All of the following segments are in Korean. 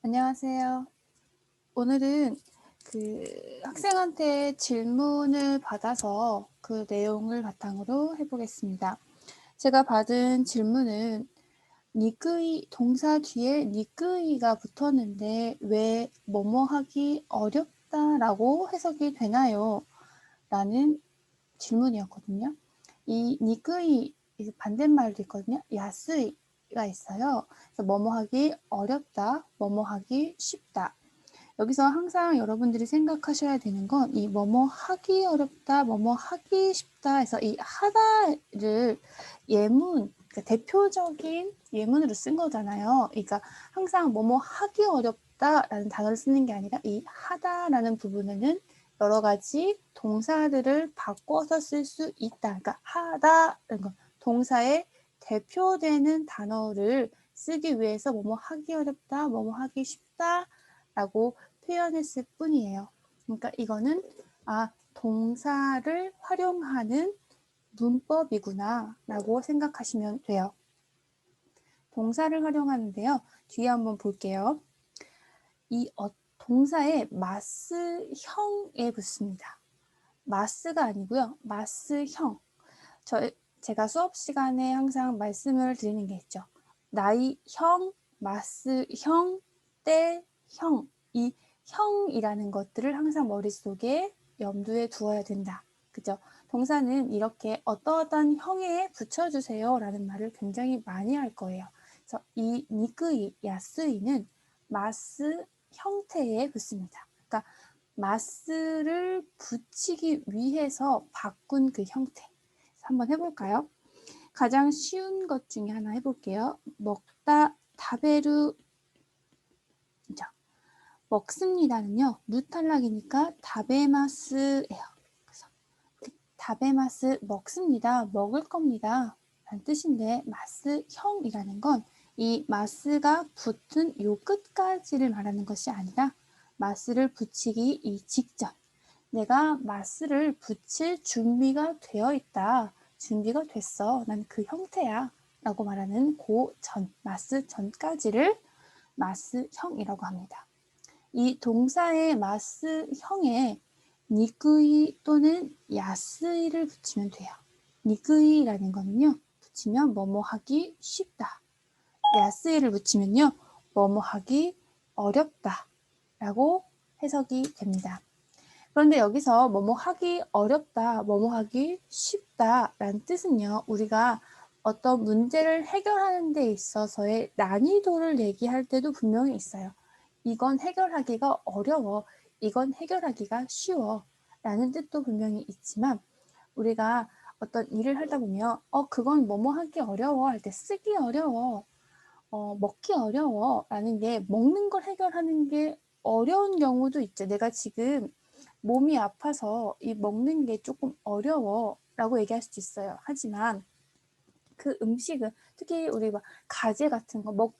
안녕하세요. 오늘은 학생한테 질문을 받아서 그 내용을 바탕으로 해보겠습니다. 제가 받은 질문은 니끄이 동사 뒤에 니끄이가 붙었는데 왜 뭐뭐 하기 어렵다라고 해석이 되나요? 라는 질문이었거든요. 이 니끄이 반대말도 있거든요. 야스이가 있어요. 그래서 뭐뭐 하기 어렵다, 뭐뭐 하기 쉽다. 여기서 항상 여러분들이 생각하셔야 되는 건 이 뭐뭐 하기 어렵다, 뭐뭐 하기 쉽다 해서 이 하다를 예문, 그러니까 대표적인 예문으로 쓴 거잖아요. 그러니까 항상 뭐뭐 하기 어렵다라는 단어를 쓰는 게 아니라 이 하다라는 부분에는 여러 가지 동사들을 바꿔서 쓸 수 있다. 그러니까 하다라는 건 동사의 대표되는 단어를 쓰기 위해서 뭐뭐 하기 어렵다, 뭐뭐 하기 쉽다라고 표현했을 뿐이에요. 그러니까 이거는 동사를 활용하는 문법이구나 라고 생각하시면 돼요. 동사를 활용하는데요. 뒤에 한번 볼게요. 이 동사에 마스형에 붙습니다. 마스가 아니고요. 마스형. 제가 수업 시간에 항상 말씀을 드리는 게 있죠. 나이형, 마스형, 때형. 이 형이라는 것들을 항상 머릿속에 염두에 두어야 된다. 그죠? 동사는 이렇게 어떠한 형에 붙여주세요 라는 말을 굉장히 많이 할 거예요. 그래서 이 니끄이, 야스이는 마스 형태에 붙습니다. 그러니까 마스를 붙이기 위해서 바꾼 그 형태. 한번 해볼까요? 가장 쉬운 것 중에 하나 해볼게요. 먹다, 다베루. 먹습니다는요. 무탈락이니까 다베마스예요. 그래서 다베마스 먹습니다. 먹을 겁니다. 라는 뜻인데 마스형이라는 건 이 마스가 붙은 요 끝까지를 말하는 것이 아니라 마스를 붙이기 이 직전 내가 마스를 붙일 준비가 되어 있다. 준비가 됐어. 난 그 형태야. 라고 말하는 그 전, 마스 전까지를 마스형이라고 합니다. 이 동사의 마스형에 니끄이 또는 야스이를 붙이면 돼요. 니끄이라는 거는요. 붙이면 뭐뭐 하기 쉽다. 야스이를 붙이면요. 뭐뭐 하기 어렵다. 라고 해석이 됩니다. 그런데 여기서 뭐뭐 하기 어렵다, 뭐뭐 하기 쉽다 라는 뜻은요. 우리가 어떤 문제를 해결하는 데 있어서의 난이도를 얘기할 때도 분명히 있어요. 이건 해결하기가 어려워, 이건 해결하기가 쉬워 라는 뜻도 분명히 있지만 우리가 어떤 일을 하다 보면 그건 뭐뭐 하기 어려워 할 때 쓰기 어려워, 먹기 어려워 라는 게 먹는 걸 해결하는 게 어려운 경우도 있죠. 내가 지금 몸이 아파서 이 먹는 게 조금 어려워 라고 얘기할 수도 있어요. 하지만 그 음식은 특히 우리 막 가재 같은 거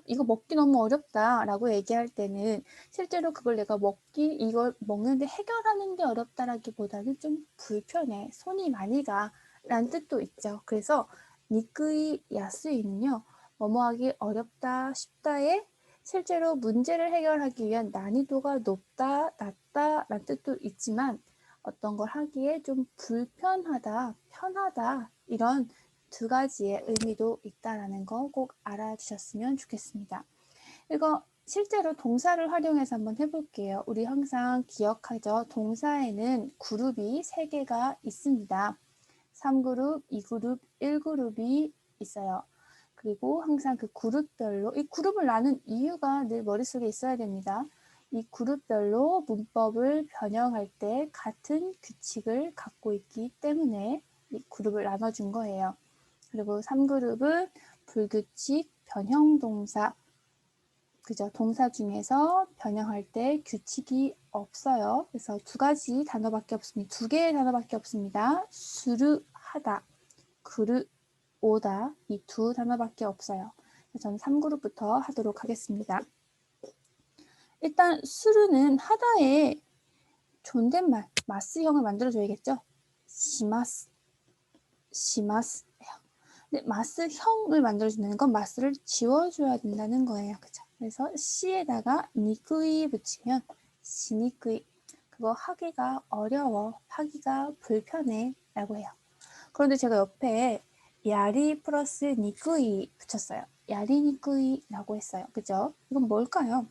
이거 먹기 너무 어렵다 라고 얘기할 때는 실제로 그걸 내가 이걸 먹는데 해결하는 게 어렵다라기보다는 좀 불편해, 손이 많이 가 라는 뜻도 있죠. 그래서 니끄이 야스이는요. 뭐뭐하기 어렵다, 쉽다에 실제로 문제를 해결하기 위한 난이도가 높다, 낮다 라는 뜻도 있지만 어떤 걸 하기에 좀 불편하다, 편하다 이런 두 가지의 의미도 있다라는 거 꼭 알아주셨으면 좋겠습니다. 이거 실제로 동사를 활용해서 한번 해볼게요. 우리 항상 기억하죠? 동사에는 그룹이 3개가 있습니다. 3그룹, 2그룹, 1그룹이 있어요. 그리고 항상 그 그룹별로 이 그룹을 나눈 이유가 늘 머릿속에 있어야 됩니다. 이 그룹별로 문법을 변형할 때 같은 규칙을 갖고 있기 때문에 이 그룹을 나눠준 거예요. 그리고 3그룹은 불규칙 변형동사, 그죠? 동사 중에서 변형할 때 규칙이 없어요. 그래서 2가지 단어밖에 없습니다. 2개의 단어밖에 없습니다. 수르, 하다, 그르, 오다 이 2 단어밖에 없어요. 저는 3그룹부터 하도록 하겠습니다. 일단 수르는 하다에 존댓말, 마스형을 만들어줘야겠죠? 시마스, 시마스. 근데 마스형을 만들어준다는 건 마스를 지워줘야 된다는 거예요. 그죠? 그래서 시에다가 니쿠이 붙이면 시니쿠이. 그거 하기가 어려워, 하기가 불편해 라고 해요. 그런데 제가 옆에 야리 플러스 니쿠이 붙였어요. 야리 니쿠이 라고 했어요. 그죠? 이건 뭘까요?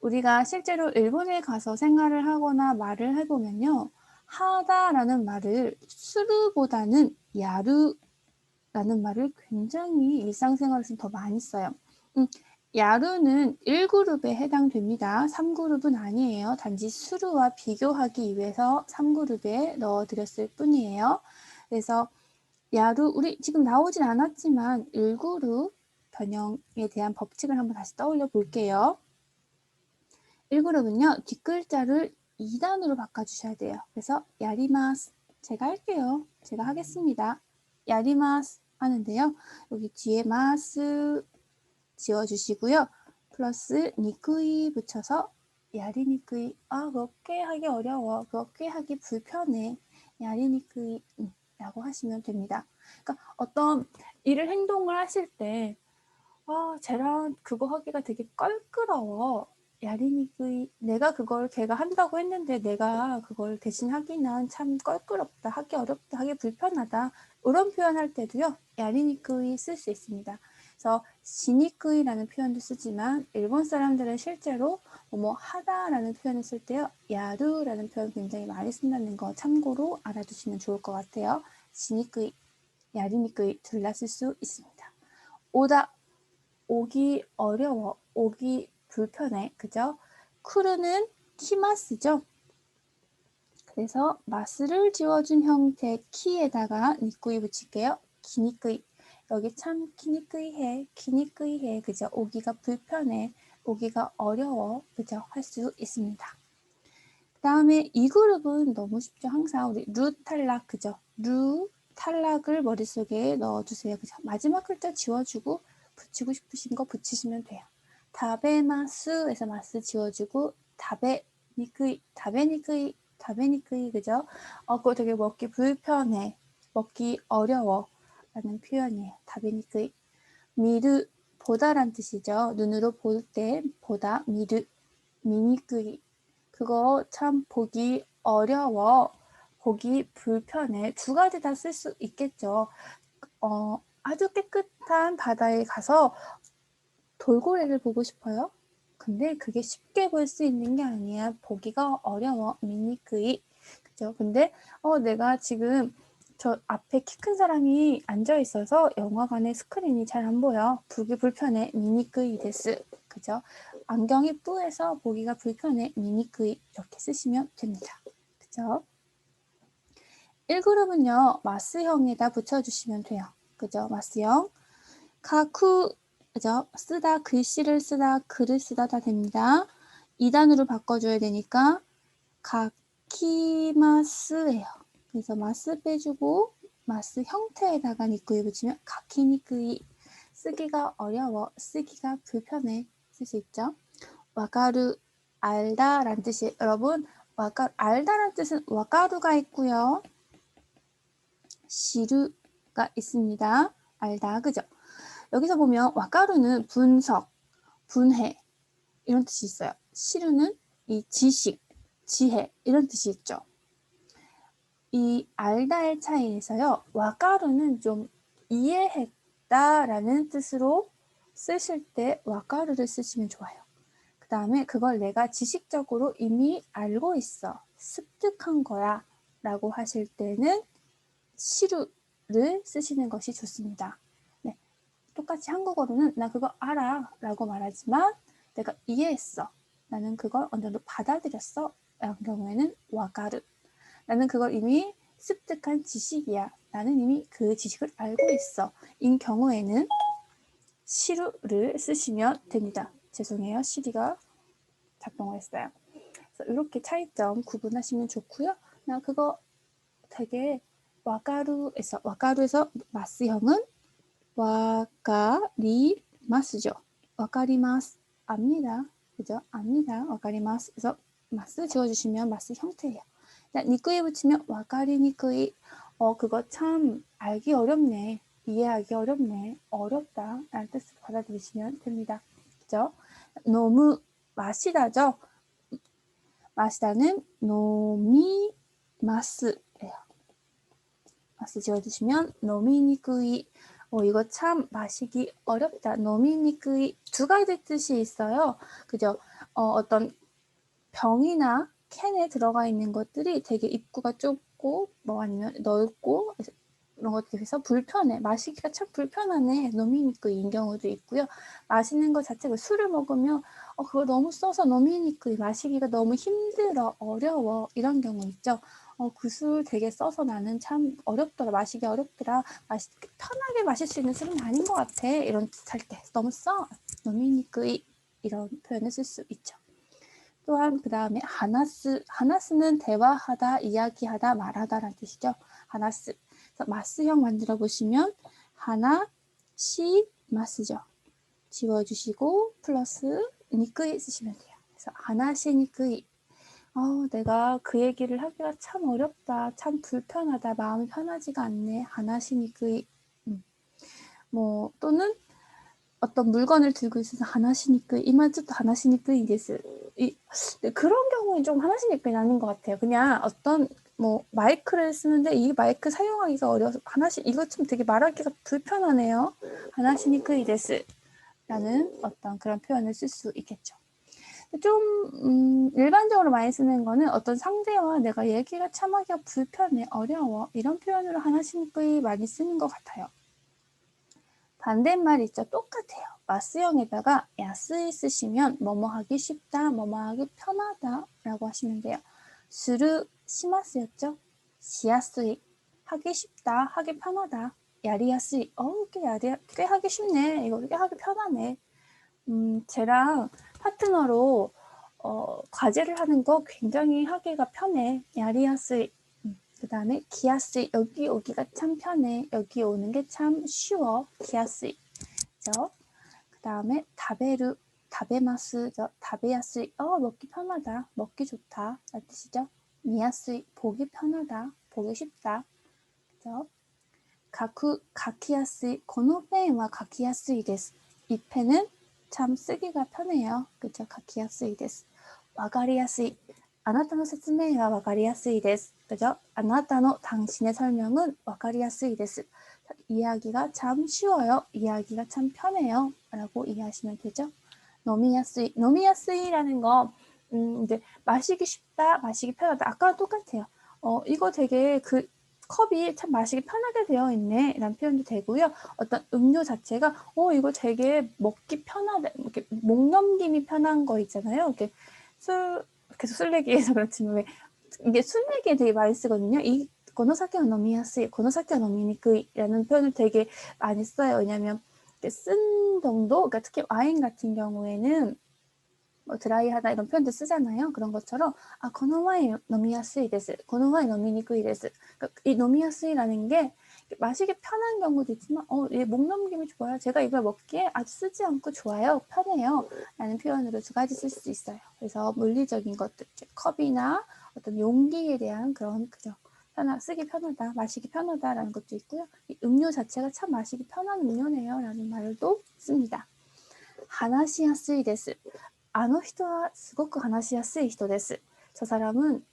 우리가 실제로 일본에 가서 생활을 하거나 말을 해보면요. 하다라는 말을 수루보다는 야루라는 말을 굉장히 일상생활에서 더 많이 써요. 야루는 1그룹에 해당됩니다. 3그룹은 아니에요. 단지 수루와 비교하기 위해서 3그룹에 넣어드렸을 뿐이에요. 그래서 야루, 우리 지금 나오진 않았지만 1그룹 변형에 대한 법칙을 한번 다시 떠올려 볼게요. 1그룹은요. 뒷글자를 2단으로 바꿔주셔야 돼요. 그래서 야리마스. 제가 할게요. 제가 하겠습니다. 야리마스 하는데요. 여기 뒤에 마스 지워주시고요. 플러스 니쿠이 붙여서 야리니쿠이. 그거 꽤 하기 어려워. 그거 꽤 하기 불편해. 야리니쿠이 라고 하시면 됩니다. 그러니까 어떤 일을 행동을 하실 때 쟤랑 그거 하기가 되게 껄끄러워. 야리니쿠이. 내가 그걸 걔가 한다고 했는데 내가 그걸 대신 하기는 참 껄끄럽다. 하기 어렵다. 하기 불편하다. 이런 표현할 때도요. 야리니쿠이 쓸 수 있습니다. 그래서 시니쿠이라는 표현도 쓰지만 일본 사람들은 실제로 뭐 하다라는 표현을 쓸 때요. 야루라는 표현 굉장히 많이 쓴다는 거 참고로 알아두시면 좋을 것 같아요. 시니쿠이, 야리니쿠이 둘 다 쓸 수 있습니다. 오다, 오기 어려워, 오기 불편해, 그죠? 쿠르는 키마스죠. 그래서 마스를 지워준 형태 키에다가 니쿠이 붙일게요. 기니쿠이. 여기 참 기니쿠이해, 그죠? 오기가 불편해, 오기가 어려워, 그죠? 할 수 있습니다. 그 다음에 이 그룹은 너무 쉽죠. 항상 우리 루 탈락, 그죠? 루 탈락을 머릿속에 넣어주세요. 그죠? 마지막 글자 지워주고 붙이고 싶으신 거 붙이시면 돼요. 다베마스에서 마스 지워주고 다베니크이, 그죠? 그거 되게 먹기 불편해, 먹기 어려워 라는 표현이에요. 다베니크이. 미르, 보다란 뜻이죠. 눈으로 볼 때 보다, 미르, 미니크이. 그거 참 보기 어려워, 보기 불편해. 두 가지 다 쓸 수 있겠죠. 아주 깨끗한 바다에 가서 돌고래를 보고 싶어요. 근데 그게 쉽게 볼 수 있는 게 아니야. 보기가 어려워. 미니크이. 그죠? 근데 내가 지금 저 앞에 키 큰 사람이 앉아 있어서 영화관의 스크린이 잘 안 보여. 보기 불편해. 미니크이 데스. 그죠? 안경이 뿌해서 보기가 불편해. 미니크이. 이렇게 쓰시면 됩니다. 그죠? 1그룹은요. 마스형에다 붙여주시면 돼요. 그죠? 마스형. 카쿠, 그죠? 쓰다, 글씨를 쓰다, 글을 쓰다 다 됩니다. 2단으로 바꿔줘야 되니까 가키마스예요. 그래서 마스 빼주고 마스 형태에다가 니쿠이 붙이면 가키니쿠이. 쓰기가 어려워, 쓰기가 불편해 쓸 수 있죠. 와카루, 알다란 뜻이 여러분 알다란 뜻은 와카루가 있고요. 시루가 있습니다. 알다, 그죠? 여기서 보면 와카루는 분석, 분해 이런 뜻이 있어요. 시루는 이 지식, 지혜 이런 뜻이 있죠. 이 알다의 차이에서요. 와카루는 좀 이해했다라는 뜻으로 쓰실 때 와카루를 쓰시면 좋아요. 그 다음에 그걸 내가 지식적으로 이미 알고 있어, 습득한 거야 라고 하실 때는 시루를 쓰시는 것이 좋습니다. 네, 똑같이 한국어로는 나 그거 알아 라고 말하지만 내가 이해했어, 나는 그걸 어느 정도 받아들였어 라는 경우에는 와카루. 나는 그걸 이미 습득한 지식이야, 나는 이미 그 지식을 알고 있어 인 경우에는 시루를 쓰시면 됩니다. 죄송해요, 시리가 작동을 했어요. 그래서 이렇게 차이점 구분하시면 좋고요. 나 그거 되게 와카루에서 마스형은 와카리마스죠. 와카리마스, 압니다. 그죠? 압니다. 와카리마스. 그래서 마스 지워주시면 마스 형태예요. 니쿠이 붙이면 와카리니쿠이. 그거 참 알기 어렵네, 이해하기 어렵네, 어렵다 라는 뜻으로 받아들이시면 됩니다. 맞죠? 너무 마시다죠. 마시다는 노미마스예요. 마스 지워주시면 노미니쿠이. 이거 참 마시기 어렵다. 노미니쿠이 두 가지 뜻이 있어요. 그죠? 어떤 병이나 캔에 들어가 있는 것들이 되게 입구가 좁고 뭐 아니면 넓고 이런 것들이 해서 불편해. 마시기가 참 불편하네. 노미니쿠이인 경우도 있고요. 마시는 것 자체가 술을 먹으면 그거 너무 써서 노미니쿠이 마시기가 너무 힘들어, 어려워 이런 경우 있죠. 그 술 되게 써서 나는 참 어렵더라. 마시기 어렵더라. 편하게 마실 수 있는 술은 아닌 것 같아. 이런 뜻 할 때 너무 써. 노미니쿠이 이런 표현을 쓸 수 있죠. 또한 그 다음에 하나스는 대화하다, 이야기하다, 말하다라는 뜻이죠. 하나스. 그래서 마스형 만들어 보시면 하나시 마스죠. 지워주시고 플러스 니크이 쓰시면 돼요. 그래서 하나시 니크이. 내가 그 얘기를 하기가 참 어렵다, 참 불편하다, 마음이 편하지가 않네. 하나시 니크이. 또는 어떤 물건을 들고 있어서 하나시니까 이마저도 하나시니까 이데스. 그런 경우에 좀 하나시니까 나는 것 같아요. 그냥 어떤 마이크를 쓰는데 이 마이크 사용하기가 어려워서 이거 좀 되게 말하기가 불편하네요. 하나시니까 이데스 라는 어떤 그런 표현을 쓸 수 있겠죠. 좀 일반적으로 많이 쓰는 거는 어떤 상대와 내가 얘기가 참 하기가 불편해, 어려워 이런 표현으로 하나시니까 많이 쓰는 것 같아요. 반대말 있죠. 똑같아요. 마스형에다가 야스이 쓰시면 뭐뭐 하기 쉽다, 뭐뭐 하기 편하다 라고 하시면 돼요. 스루 시마스였죠. 시야스이 하기 쉽다, 하기 편하다. 야리야스이 꽤 하기 쉽네. 이거 꽤 하기 편하네. 쟤랑 파트너로 과제를 하는 거 굉장히 하기가 편해. 야리야스이. 그 다음에 기야스이. 여기 오기가 참 편해. 여기 오는 게 참 쉬워. 기야스이. 그 다음에 다베마스죠. 다베야스이. 먹기 편하다. 먹기 좋다. 라는 뜻이죠. 미야스이. 보기 편하다. 보기 쉽다. 그죠? 가키야스이. このペンは書きやすいです. 이 펜은 참 쓰기가 편해요. 그죠? 가키야스이です. わかりやすい. あなたの説明はわかりやすいです. 그죠? あなたの 당신의 설명은 わかりやすいです. 이해하기가 참 쉬워요. 이해하기가 참 편해요. 라고 이해하시면 되죠. 노미야스이. 노미야스이라는 거 이제 마시기 쉽다, 마시기 편하다. 아까랑 똑같아요. 이거 되게 컵이 참 마시기 편하게 되어 있네 라는 표현도 되고요. 어떤 음료 자체가 이거 되게 먹기 편하다, 이렇게 목 넘김이 편한 거 있잖아요. 이렇게 계속 술 얘기해서 그렇지만 왜 이게 술 얘기에 되게 많이 쓰거든요. この酒は飲みやすい、この酒は飲みにくい라는 표현을 되게 많이 써요. 왜냐하면 쓴 정도, 그러니까 특히 와인 같은 경우에는 드라이하다 이런 표현도 쓰잖아요. 그런 것처럼 このワイン飲みやすいです、このワイン飲みにくいです. 그러니까 이 飲みやすい라는 게 마시기 편한 경우도 있지만 얘 목 넘김이 좋아요. 제가 이걸 먹기에 아주 쓰지 않고 좋아요. 편해요. 라는 표현으로 두 가지 쓸 수 있어요. 그래서 물리적인 것들, 컵이나 어떤 용기에 대한 그런 쓰기 편하다, 마시기 편하다라는 것도 있고요. 이 음료 자체가 참 마시기 편한 음료네요 라는 말도 씁니다. 話しやすいです. あの人はすごく話しやすい人です. 저 사람은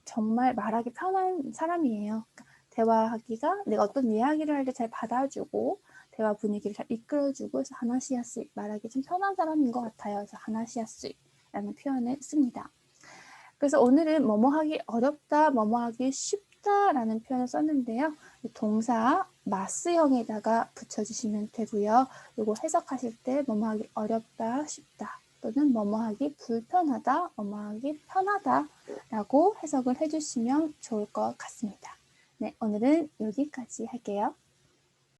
정말 말하기 편한 사람이에요. 그러니까 대화하기가 내가 어떤 이야기를 할 때 잘 받아주고 대화 분위기를 잘 이끌어주고 해서 하나시야스이, 말하기 좀 편한 사람인 것 같아요. 그래서 하나시야스이라는 표현을 씁니다. 그래서 오늘은 뭐뭐 하기 어렵다, 뭐뭐 하기 쉽다라는 표현을 썼는데요. 동사 마스형에다가 붙여주시면 되고요. 이거 해석하실 때 뭐뭐 하기 어렵다, 쉽다 또는 뭐뭐 하기 불편하다, 뭐뭐 하기 편하다 라고 해석을 해주시면 좋을 것 같습니다. 네, 오늘은 여기까지 할게요.